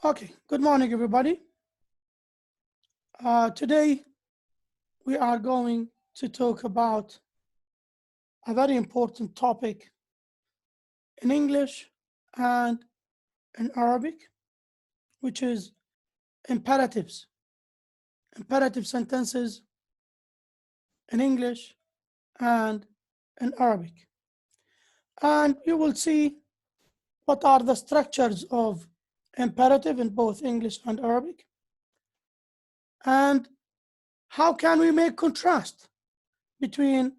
Okay, good morning, everybody. Today we are going to talk about a very important topic in English and in Arabic, which is imperatives, imperative sentences in English and in Arabic. And you will see what are the structures of imperative in both English and Arabic, and how can we make contrast between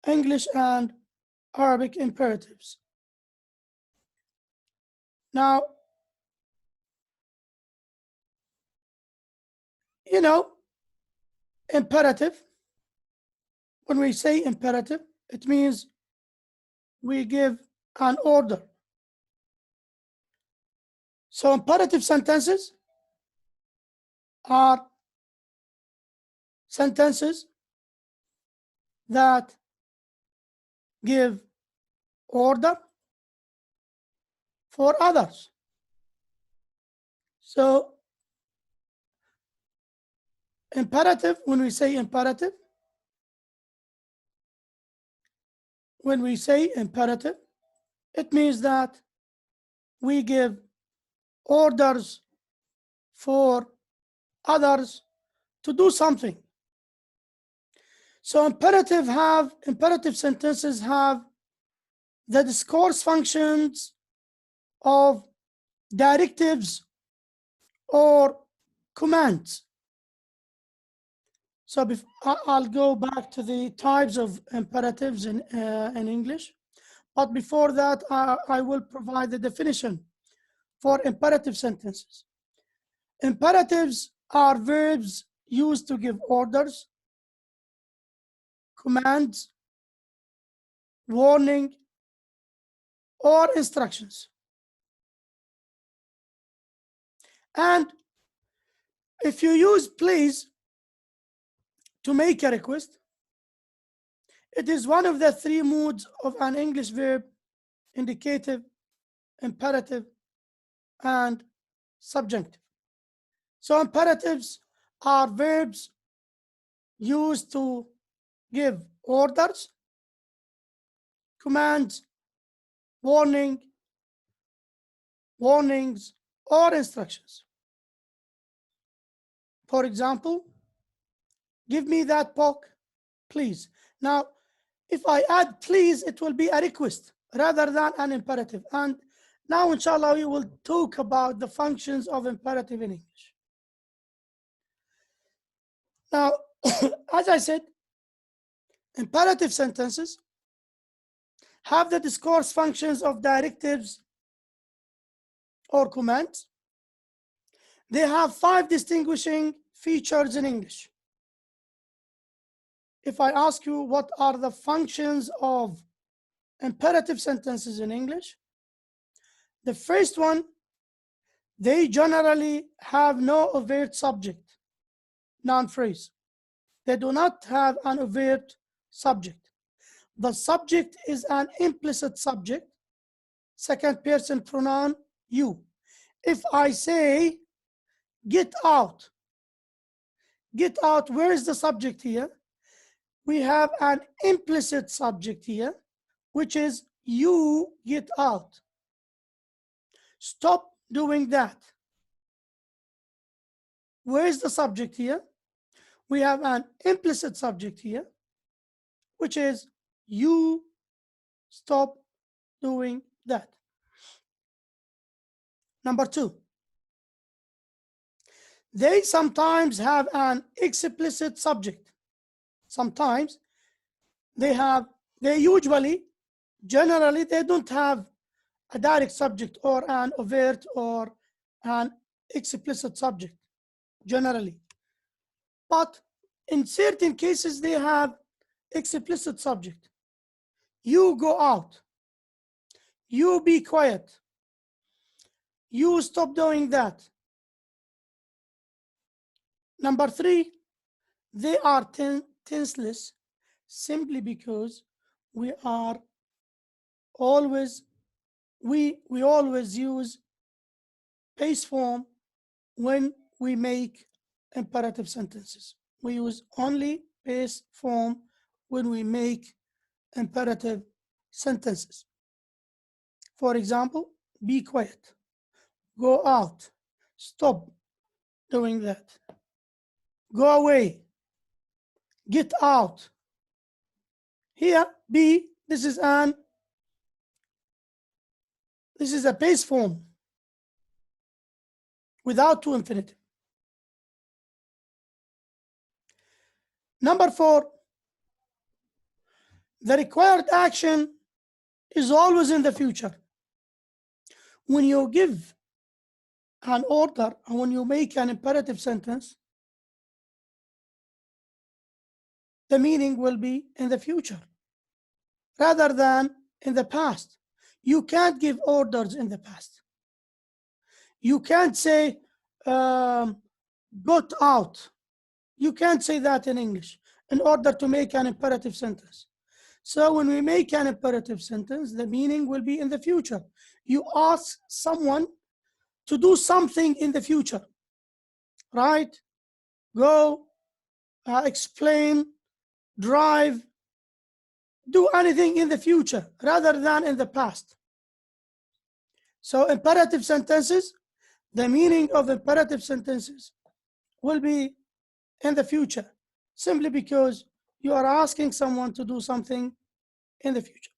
English and Arabic imperatives. Now, imperative, when we say imperative, it means we give an order. So imperative sentences are sentences that give order for others. So imperative, when we say imperative, it means that we give orders for others to do something. So imperative sentences have the discourse functions of directives or commands. So I'll go back to the types of imperatives in English. But before that, I will provide the definition for imperative sentences. Imperatives are verbs used to give orders, commands, warning, or instructions. And if you use please to make a request, it is one of the three moods of an English verb: indicative, imperative, and subjunctive. So imperatives are verbs used to give orders, commands, warnings, or instructions. For example, give me that book, please. Now, if I add please, it will be a request rather than an imperative. And now, inshallah, we will talk about the functions of imperative in English. Now, as I said, imperative sentences have the discourse functions of directives or commands. They have 5 distinguishing features in English. If I ask you what are the functions of imperative sentences in English, the first one, they generally have no overt subject, noun phrase. They do not have an overt subject. The subject is an implicit subject, second person pronoun you. If I say get out, where is the subject here? We have an implicit subject here, which is you get out. Stop doing that. Where is the subject here? We have an implicit subject here, which is you stop doing that. Number 2, they sometimes have an explicit subject. Sometimes generally, they don't have a direct subject or an overt or an explicit subject, generally. But in certain cases, they have explicit subject. You go out. You be quiet. You stop doing that. Number 3, they are tenseless simply because we always use base form when we make imperative sentences. We use only base form when we make imperative sentences. For example, be quiet, go out, stop doing that, go away, get out. Here, be, this is a base form without to infinitive. Number 4, the required action is always in the future. When you give an order and when you make an imperative sentence, the meaning will be in the future rather than in the past. You can't give orders in the past. You can't say, got out. You can't say that in English in order to make an imperative sentence. So when we make an imperative sentence, the meaning will be in the future. You ask someone to do something in the future, right? Go, explain, drive, do anything in the future rather than in the past. So imperative sentences, the meaning of imperative sentences will be in the future, simply because you are asking someone to do something in the future.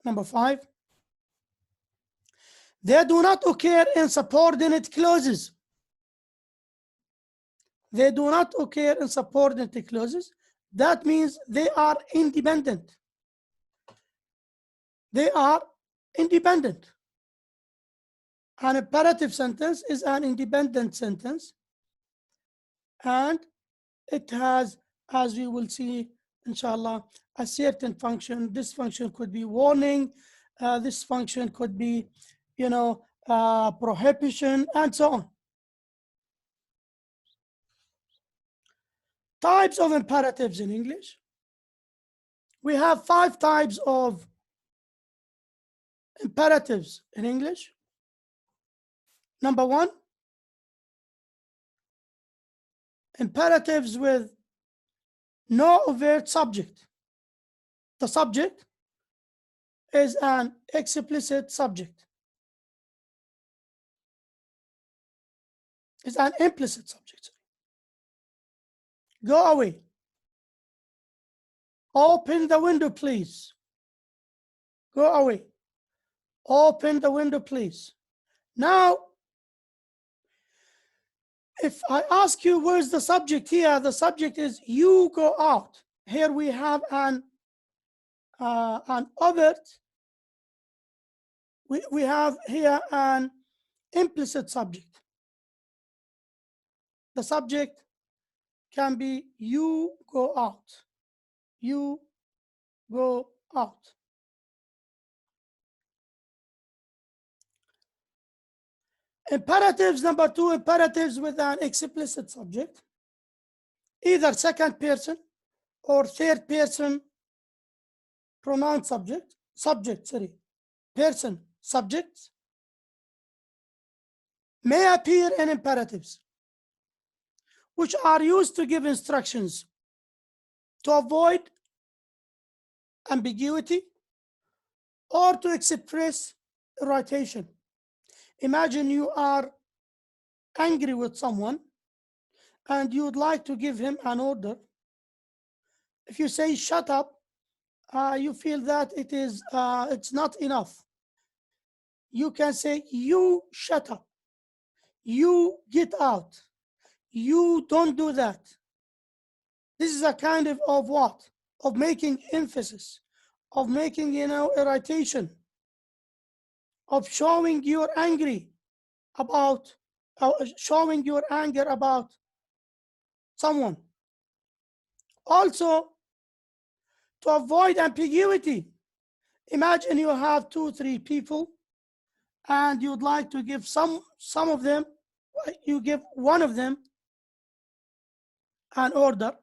Number 5, they do not occur in subordinate clauses. They do not occur in subordinate clauses. That means they are independent. They are independent. An imperative sentence is an independent sentence, and it has, as we will see, inshallah, a certain function. This function could be warning. This function could be, prohibition, and so on. Types of imperatives in English. We have 5 types of imperatives in English. Number 1, imperatives with no overt subject. The subject is an explicit subject. It's an implicit subject. Go away. Open the window, please. Go away. Open the window, please. Now, if I ask you where's the subject here, the subject is you go out. Here we have an overt. We have here an implicit subject. The subject can be you go out. You go out. Imperatives, number 2, imperatives with an explicit subject, either second person or third person pronoun person subjects may appear in imperatives, which are used to give instructions to avoid ambiguity or to express irritation. Imagine you are angry with someone and you would like to give him an order. If you say shut up, you feel that it's not enough. You can say you shut up, you get out, you don't do that. This is a kind of what? Of making emphasis, of making, irritation, of showing you're angry about, showing your anger about someone. Also, to avoid ambiguity. Imagine you have 2-3 people and you'd like to give some of them, you give one of them an order.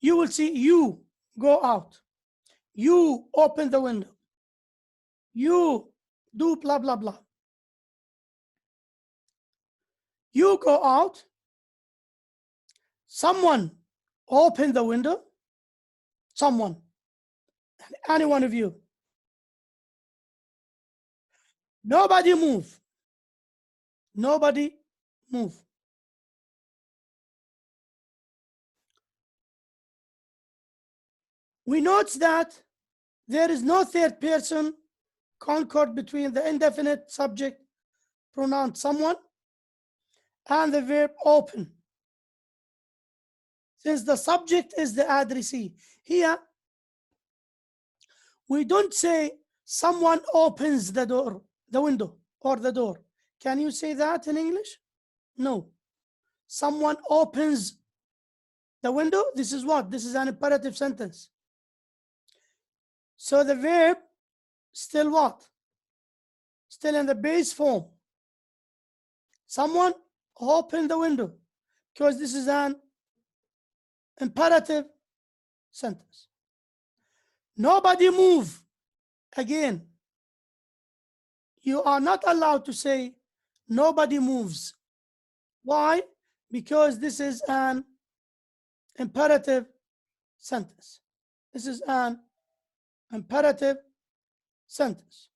You will see you go out, you open the window, you do blah, blah, blah. You go out. Someone open the window. Someone. Any one of you. Nobody move. Nobody move. We note that there is no third person concord between the indefinite subject pronoun someone and the verb open, since the subject is the addressee. Here, we don't say someone opens the door, the window, or the door. Can you say that in English? No. Someone opens the window. This is what? This is an imperative sentence. So the verb still what? Still in the base form. Someone open the window, because this is an imperative sentence. Nobody move. Again, you are not allowed to say nobody moves. Why? Because this is an imperative sentence. This is an imperative sentence.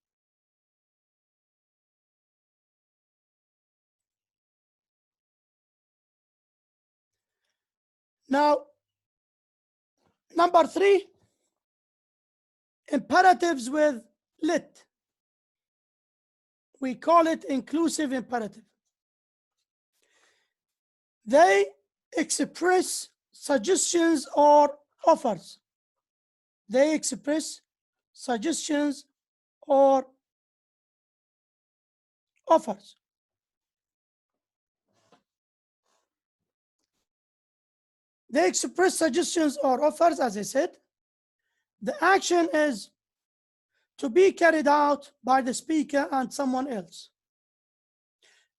Now, number 3, imperatives with lit. We call it inclusive imperative. They express suggestions or offers. They express suggestions or offers. They express suggestions or offers, as I said. The action is to be carried out by the speaker and someone else.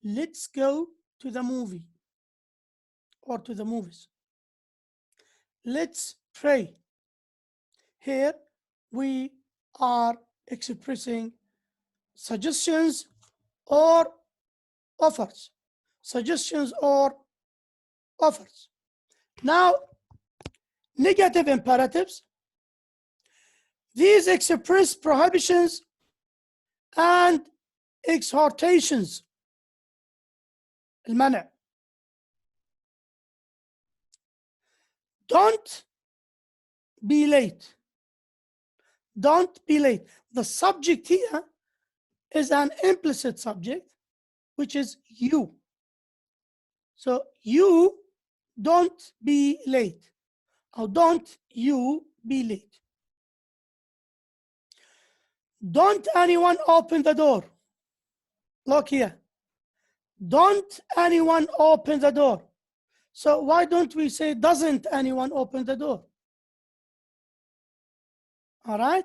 Let's go to the movie or to the movies. Let's pray. Here we are expressing suggestions or offers. Suggestions or offers. Now, negative imperatives. These express prohibitions and exhortations. المنع. Don't be late. Don't be late. The subject here is an implicit subject, which is you. So you don't be late. Or don't you be late. Don't anyone open the door. Look here. Don't anyone open the door. So why don't we say doesn't anyone open the door? All right.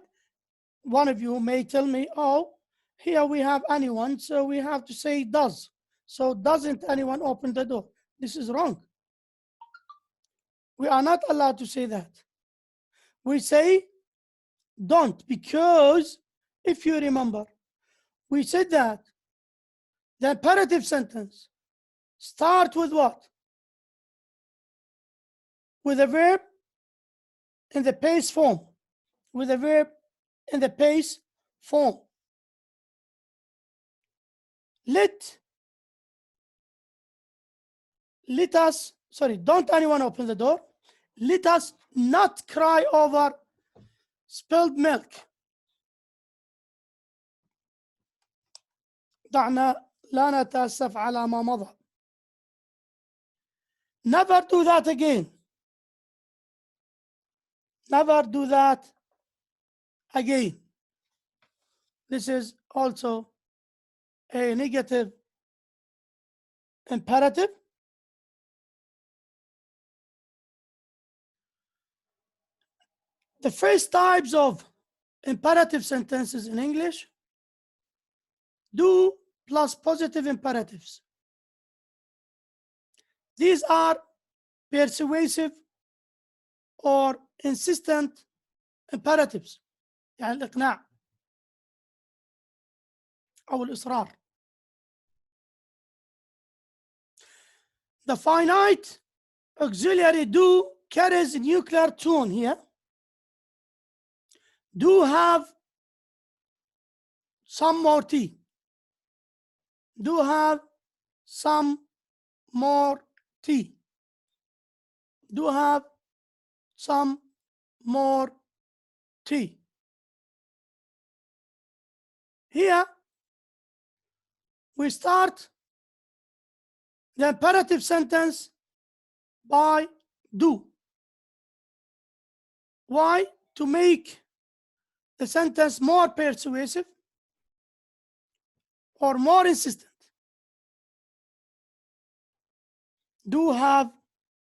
One of you may tell me, oh, here we have anyone, so we have to say does. So doesn't anyone open the door? This is wrong. We are not allowed to say that. We say don't, because if you remember, we said that the imperative sentence start with what? With a verb in the base form. With a verb in the base form. Let us, sorry, don't anyone open the door. Let us not cry over spilled milk. دعنا لا نتأسف على ما مضى. Never do that again. Never do that again. This is also a negative imperative. The first types of imperative sentences in English: do plus positive imperatives. These are persuasive or insistent imperatives. يعني الإقناع. أو الإصرار. The finite auxiliary do carries a nuclear tone here. Do have some more T. Do have some more T. Do have some more T. Here we start the imperative sentence by do. Why? To make the sentence more persuasive or more insistent. Do have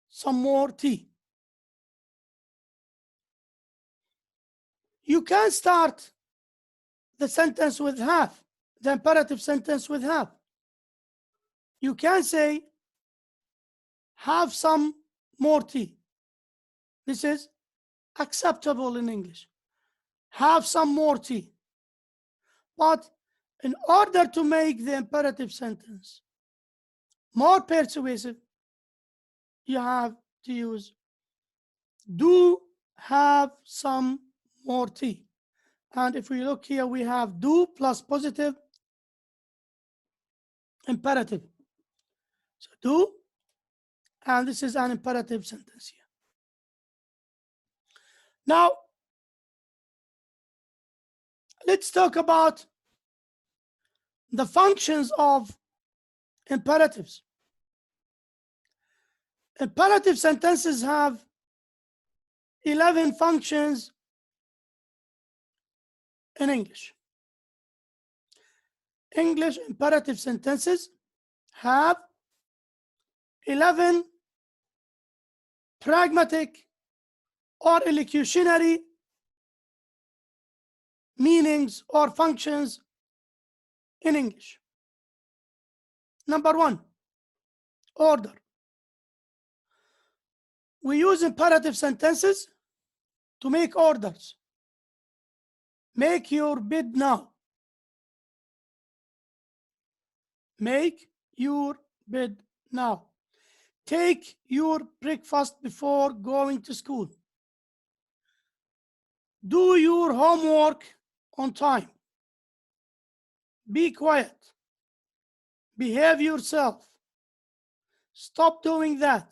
some more tea. You can start the sentence with have, the imperative sentence with have. You can say, have some more tea. This is acceptable in English. Have some more tea. But in order to make the imperative sentence more persuasive, you have to use do have some more tea. And if we look here, we have do plus positive imperative. So do, and this is an imperative sentence here. Now, let's talk about the functions of imperatives. Imperative sentences have 11 functions in English. English imperative sentences have 11 pragmatic or elocutionary meanings or functions in English. Number one, order. We use imperative sentences to make orders. Make your bed now. Make your bed now. Take your breakfast before going to school. Do your homework on time. Be quiet. Behave yourself. Stop doing that.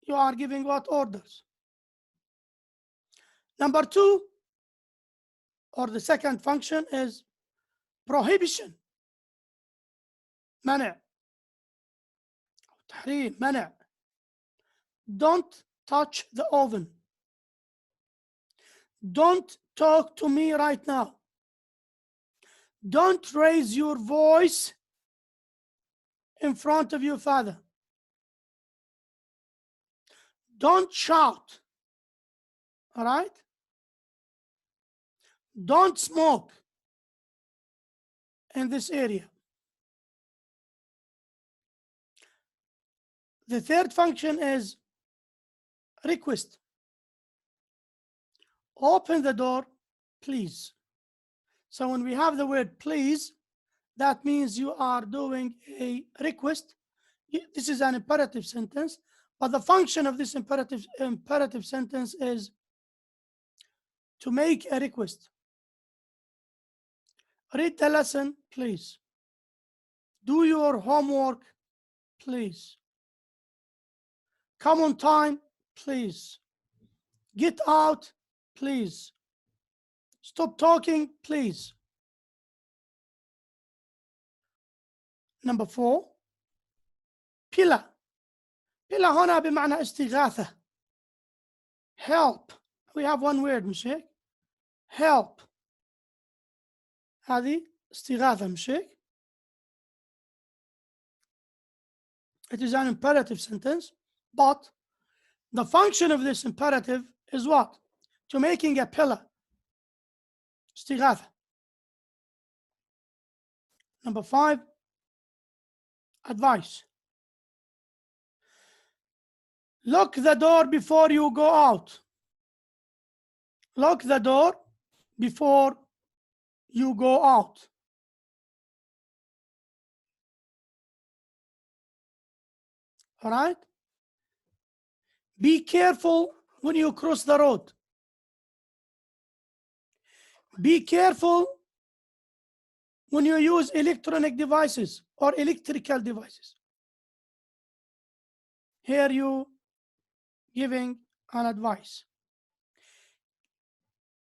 You are giving what orders? Number two, or the second function, is prohibition. منع. تحريم. منع. Don't touch the oven. Don't talk to me right now. Don't raise your voice in front of your father. Don't shout. All right? Don't smoke in this area. The third function is request. Open the door, please. So when we have the word please, that means you are doing a request. This is an imperative sentence, but the function of this imperative sentence is to make a request. Read the lesson, please. Do your homework, please. Come on time, please. Get out, please. Stop talking, please. Number four, pillar. pillar هنا بمعنى استغاثة. Help. We have one word مش هيك؟ Help. هذه استغاثة مش هيك؟ It is an imperative sentence, but the function of this imperative is what? To making a pillar. استغاثة. Number five, advice. Lock the door before you go out. Lock the door before you go out. All right? Be careful when you cross the road. Be careful when you use electronic devices or electrical devices. Here you giving an advice.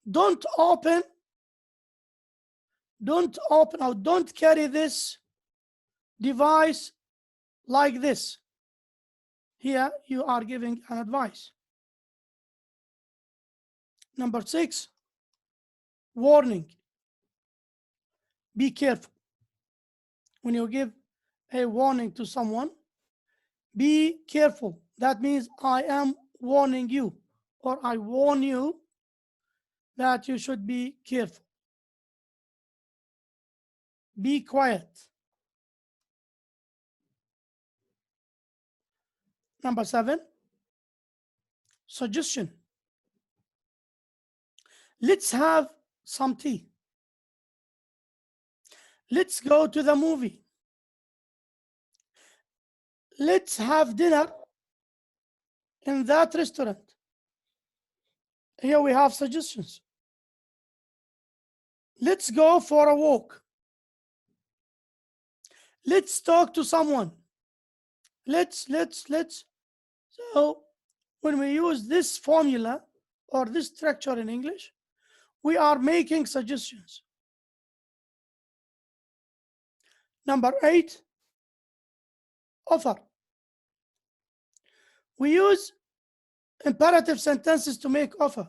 Don't open or don't carry this device like this. Here you are giving an advice. Number 6, warning. Be careful. When you give a warning to someone, be careful. That means I am warning you, or I warn you that you should be careful. Be quiet. Number 7, suggestion. Let's have some tea. Let's go to the movie. Let's have dinner in that restaurant. Here we have suggestions. Let's go for a walk. Let's talk to someone. Let's. So when we use this formula or this structure in English, we are making suggestions. Number 8, offer. We use imperative sentences to make offer.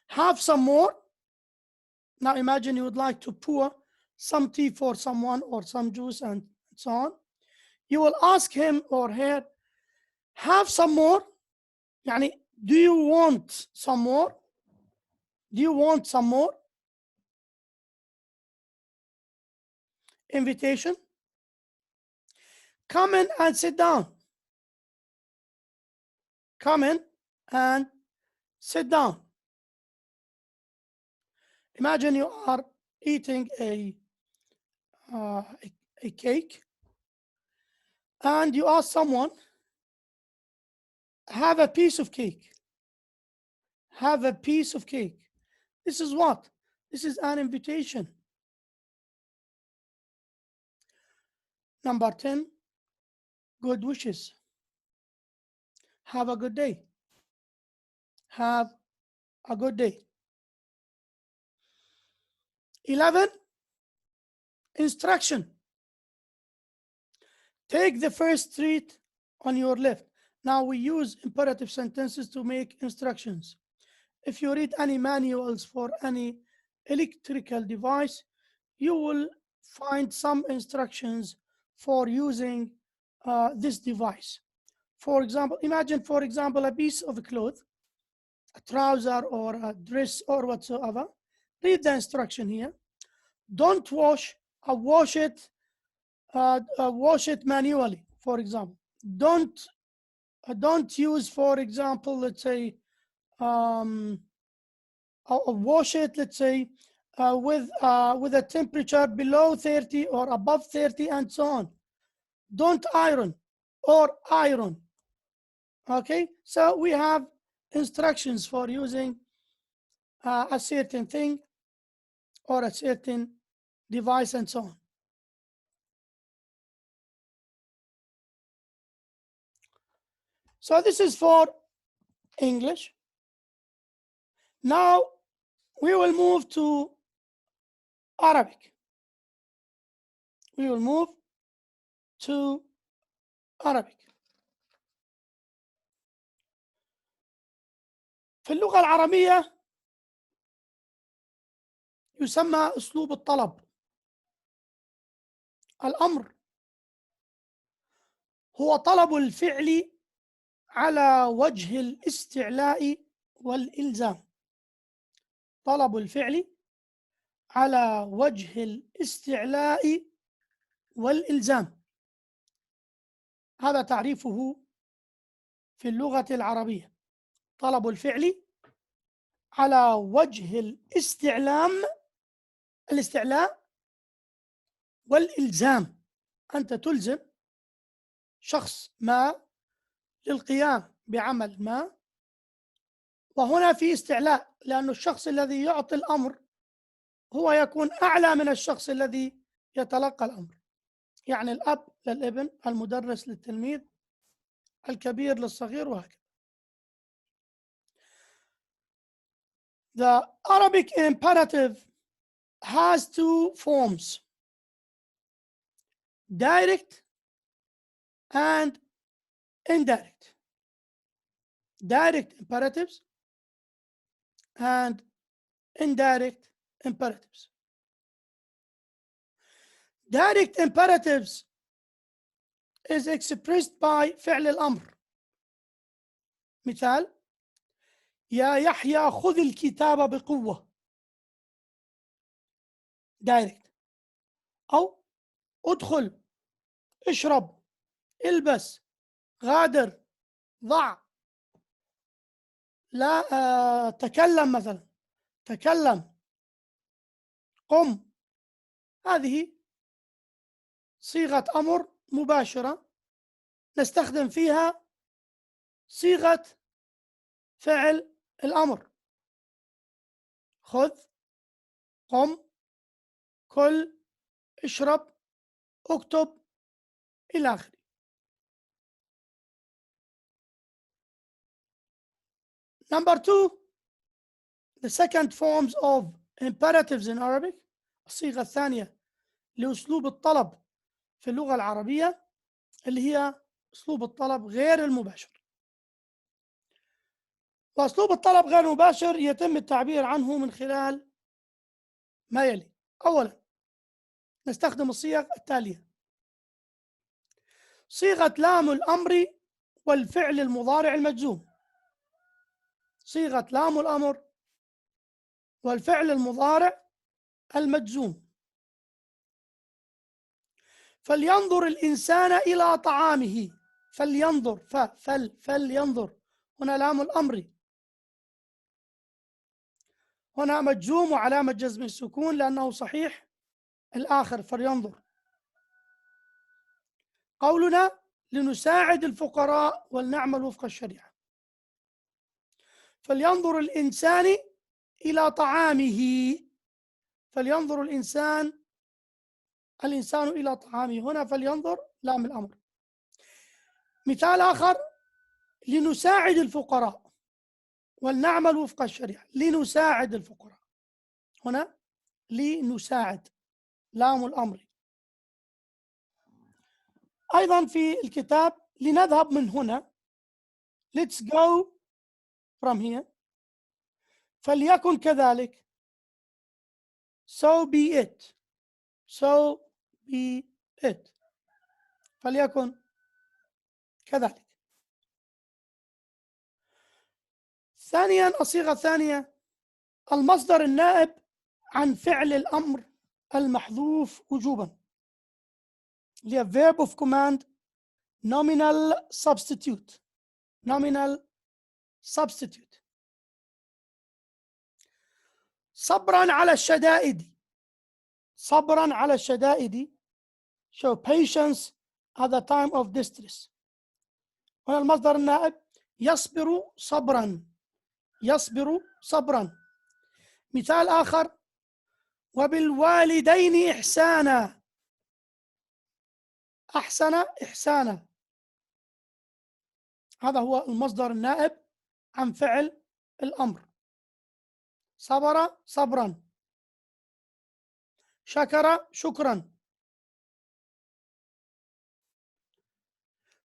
Have some more. Now imagine you would like to pour some tea for someone or some juice and so on. You will ask him or her, have some more? Yani, do you want some more? Do you want some more? Invitation. Come in and sit down. Come in and sit down. Imagine you are eating a cake and you ask someone, have a piece of cake. Have a piece of cake. This is what? This is an invitation. Number 10, good wishes. Have a good day. Have a good day. 11, instruction. Take the first street on your left. Now we use imperative sentences to make instructions. If you read any manuals for any electrical device, you will find some instructions for using this device. For example, imagine, for example, a piece of cloth, a trouser or a dress or whatsoever. Read the instruction here. Don't wash, wash it manually, for example. Don't use, for example, let's say, wash it, let's say, with a temperature below 30 or above 30 and so on. Don't iron or iron. Okay, so we have instructions for using a certain thing or a certain device and so on. So this is for English. Now we will move to Arabic. We will move to Arabic. في اللغة العربية يسمى أسلوب الطلب. الأمر هو طلب الفعل على وجه الاستعلاء والإلزام. طلب الفعل على وجه الاستعلاء والإلزام. هذا تعريفه في اللغة العربية. طلب الفعل على وجه الاستعلاء والإلزام. أنت تلزم شخص ما للقيام بعمل ما، وهنا في استعلاء لأن الشخص الذي يعطي الأمر هو يكون أعلى من الشخص الذي يتلقى الأمر، يعني الأب للابن، المدرس للتلميذ، الكبير للصغير، وهكذا. The Arabic imperative has two forms: direct and indirect. Direct imperatives and indirect imperatives. Direct imperatives is expressed by فعل الأمر. مثال: يا يحيى خذ الكتاب بقوة. direct. أو ادخل، اشرب، البس، غادر، ضع، لا تكلم، مثلا تكلم، قم. هذه صيغة أمر مباشرة نستخدم فيها صيغة فعل الأمر: خذ، قم، كل، اشرب، اكتب، إلى آخره. Number two, the second forms of imperatives in Arabic. الصيغة الثانية لأسلوب الطلب في اللغة العربية اللي هي أسلوب الطلب غير المباشر. وأسلوب الطلب غير المباشر يتم التعبير عنه من خلال ما يلي. أولا، نستخدم الصيغ التالية: صيغة لام الأمر والفعل المضارع المجزوم. صيغة لام الأمر والفعل المضارع المجزوم. فلينظر الإنسان إلى طعامه. فلينظر، فلينظر، هنا لام الأمر، هنا مجزوم وعلامة جزم السكون لأنه صحيح الآخر، فلينظر. قولنا: لنساعد الفقراء ولنعمل وفق الشريعة. فلينظر الإنسان إلى طعامه. فلينظر الإنسان إلى طعامه، هنا فلينظر لام الأمر. مثال آخر: لنساعد الفقراء ولنعمل وفق الشريعة. لنساعد الفقراء، هنا لنساعد لام الأمر. أيضا في الكتاب: لنذهب من هنا. Let's go from here. فليكن كذلك. So be it. So be it. فليكن كذلك. ثانيا، الصيغة الثانية: المصدر النائب عن فعل الأمر المحذوف وجوبا، اللي هي verb of command nominal substitute. nominal substitute. صبرا على الشدائد. صبرا على الشدائد. show patience at the time of distress. هنا المصدر النائب يصبر صبرا. يصبر صبرا. مثال آخر: وبالوالدين إحسانا. أحسن إحسانا. هذا هو المصدر النائب عن فعل الأمر. صبر صبرا. شكر شكرا.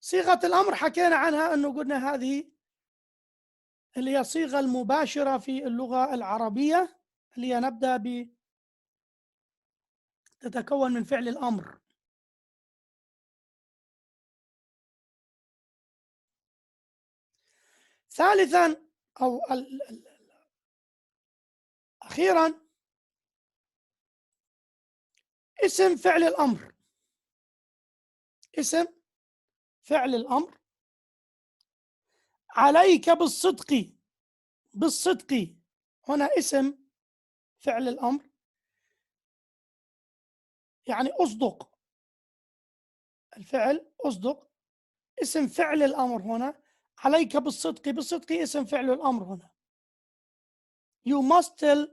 صيغة الأمر حكينا عنها أنه قلنا هذه اللي هي الصيغة المباشرة في اللغة العربية، اللي هي نبدأ تتكون من فعل الأمر. ثالثا أو أخيرا، اسم فعل الأمر. اسم فعل الأمر: عليك بالصدق. بالصدق، هنا اسم فعل الأمر يعني أصدق. الفعل أصدق. اسم فعل الأمر هنا. عليك بالصدق، بالصدق اسم فعل الأمر هنا. You must tell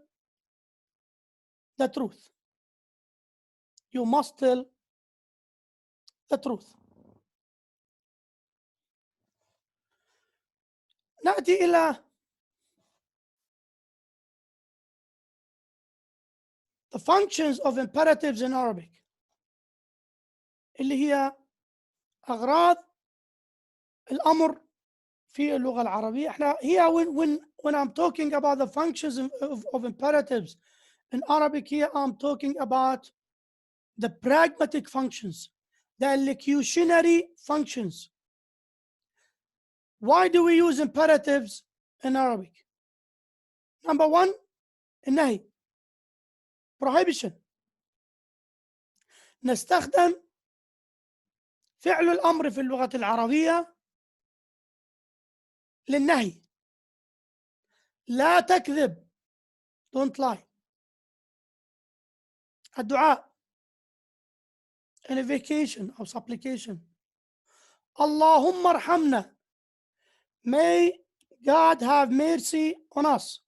the truth. You must tell the truth. نأتي إلى the functions of imperatives in Arabic، اللي هي أغراض الأمر في اللغة العربية. احنا here when I'm talking about the functions of imperatives in Arabic, here I'm talking about the pragmatic functions, the elocutionary functions. Why do we use imperatives in Arabic? Number one, النهي، prohibition. نستخدم فعل الأمر في اللغة العربية للنهي. لا تكذب، don't lie. الدعاء، invocation أو supplication. اللهم ارحمنا، may God have mercy on us.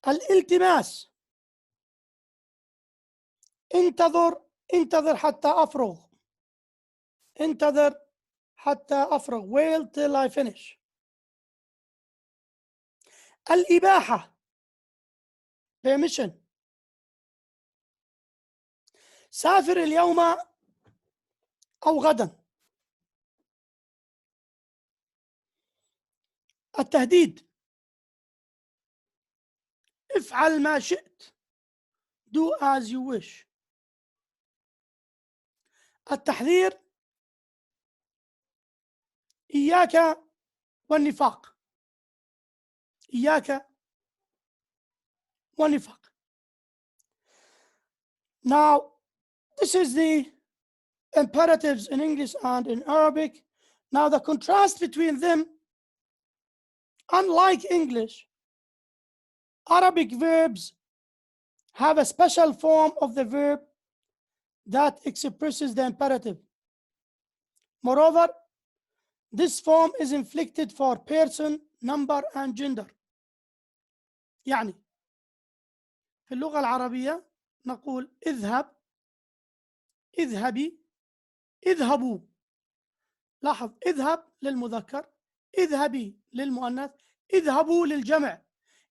الالتماس، انتظر حتى أفرغ، انتظر حتى أفرغ، wait till I finish. الإباحة، permission. سافر اليوم أو غدا. التهديد، افعل ما شئت، do as you wish. التحذير، إياك والنفاق، إياك والنفاق. Now, this is the imperatives in English and in Arabic. Now, the contrast between them, unlike English, Arabic verbs have a special form of the verb that expresses the imperative. Moreover, this form is inflected for person, number, and gender. يعني في اللغة العربية نقول اذهب، اذهبي، اذهبوا. لاحظ، اذهب للمذكر، اذهبي للمؤنث، اذهبوا للجمع.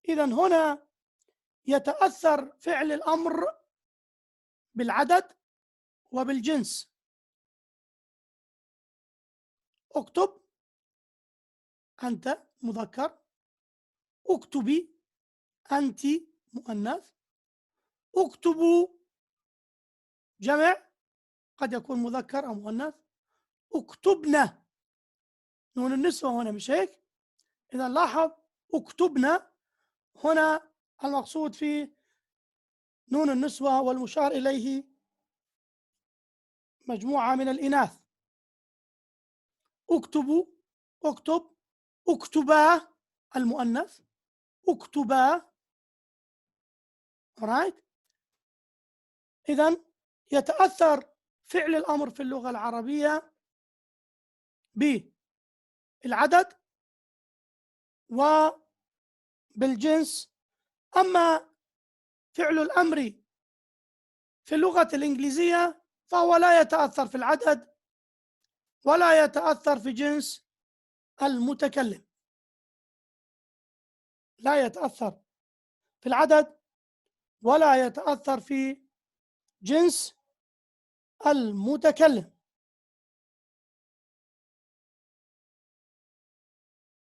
إذن هنا يتأثر فعل الأمر بالعدد وبالجنس. اكتب، أنت مذكر، اكتبي، أنت مؤنث، اكتبوا جمع، قد يكون مذكر أو مؤنث، اكتبنا، نون النسوة هنا مش هيك؟ إذا لاحظ اكتبنا هنا المقصود فيه نون النسوة والمشار إليه مجموعة من الإناث. اكتبوا، اكتب، اكتبا المؤنث، اكتبا. right. إذن يتأثر فعل الأمر في اللغة العربية بالعدد وبالجنس. أما فعل الأمر في اللغة الإنجليزية فهو لا يتأثر في العدد ولا يتأثر في جنس المتكلم. لا يتأثر في العدد ولا يتأثر في جنس المتكلم.